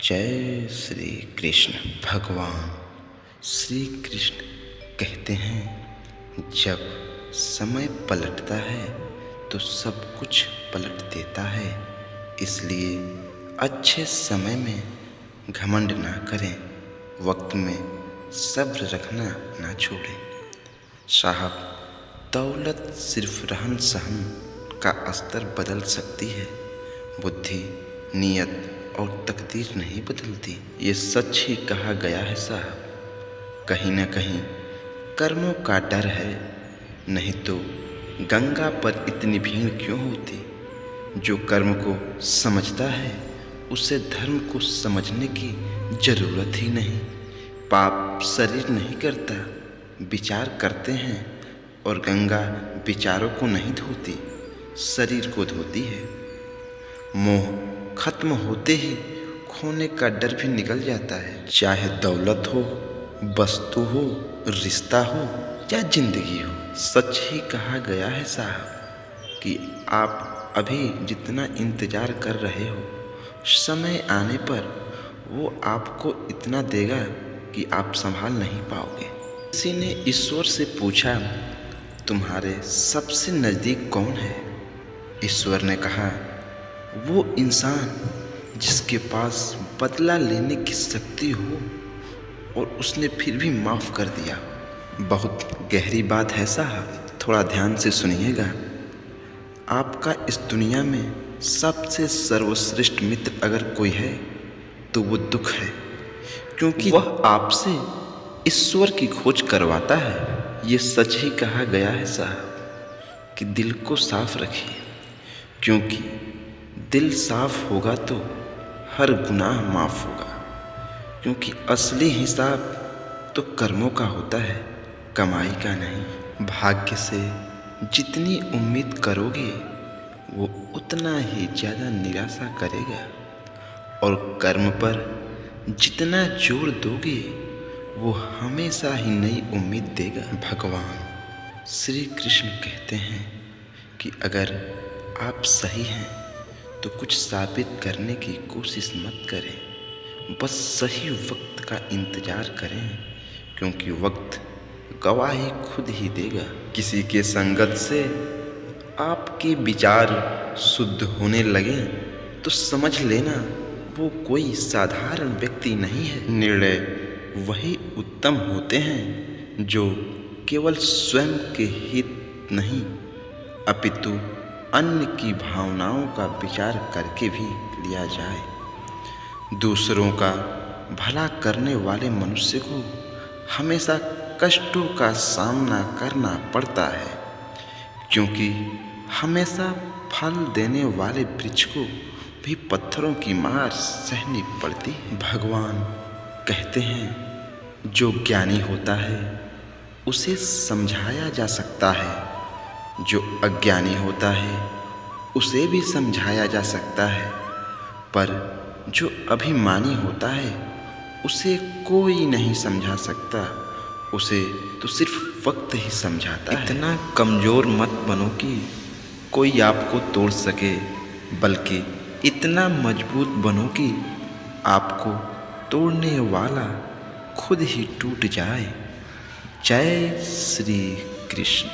जय श्री कृष्ण। भगवान श्री कृष्ण कहते हैं, जब समय पलटता है तो सब कुछ पलट देता है। इसलिए अच्छे समय में घमंड ना करें, वक्त में सब्र रखना ना छोड़ें। साहब, दौलत सिर्फ रहन सहन का स्तर बदल सकती है, बुद्धि, नीयत और तकदीर नहीं बदलती। ये सच ही कहा गया है साहब। कहीं न कहीं कर्मों का डर है, नहीं तो गंगा पर इतनी भीड़ क्यों होती। जो कर्म को समझता है उसे धर्म को समझने की जरूरत ही नहीं। पाप शरीर नहीं करता, विचार करते हैं, और गंगा विचारों को नहीं धोती, शरीर को धोती है। मोह खत्म होते ही खोने का डर भी निकल जाता है। चाहे दौलत हो, वस्तु हो, रिश्ता हो या जिंदगी हो। सच ही कहा गया है साहब कि आप अभी जितना इंतजार कर रहे हो, समय आने पर वो आपको इतना देगा कि आप संभाल नहीं पाओगे। किसी ने ईश्वर से पूछा, तुम्हारे सबसे नज़दीक कौन है? ईश्वर ने कहा, वो इंसान जिसके पास बदला लेने की शक्ति हो और उसने फिर भी माफ़ कर दिया। बहुत गहरी बात है साहब, थोड़ा ध्यान से सुनिएगा। आपका इस दुनिया में सबसे सर्वश्रेष्ठ मित्र अगर कोई है तो वो दुख है, क्योंकि वह आपसे ईश्वर की खोज करवाता है। ये सच ही कहा गया है साहब कि दिल को साफ रखिए, क्योंकि दिल साफ होगा तो हर गुनाह माफ़ होगा। क्योंकि असली हिसाब तो कर्मों का होता है, कमाई का नहीं। भाग्य से जितनी उम्मीद करोगे वो उतना ही ज़्यादा निराशा करेगा, और कर्म पर जितना जोर दोगे वो हमेशा ही नई उम्मीद देगा। भगवान श्री कृष्ण कहते हैं कि अगर आप सही हैं तो कुछ साबित करने की कोशिश मत करें, बस सही वक्त का इंतज़ार करें, क्योंकि वक्त गवाही खुद ही देगा। किसी के संगत से आपके विचार शुद्ध होने लगे तो समझ लेना वो कोई साधारण व्यक्ति नहीं है। निर्णय वही उत्तम होते हैं जो केवल स्वयं के हित नहीं अपितु अन्य की भावनाओं का विचार करके भी लिया जाए। दूसरों का भला करने वाले मनुष्य को हमेशा कष्टों का सामना करना पड़ता है, क्योंकि हमेशा फल देने वाले वृक्ष को भी पत्थरों की मार सहनी पड़ती है। भगवान कहते हैं, जो ज्ञानी होता है उसे समझाया जा सकता है, जो अज्ञानी होता है उसे भी समझाया जा सकता है, पर जो अभिमानी होता है उसे कोई नहीं समझा सकता, उसे तो सिर्फ वक्त ही समझाता है। इतना कमज़ोर मत बनो कि कोई आपको तोड़ सके, बल्कि इतना मजबूत बनो कि आपको तोड़ने वाला खुद ही टूट जाए। जय श्री कृष्ण।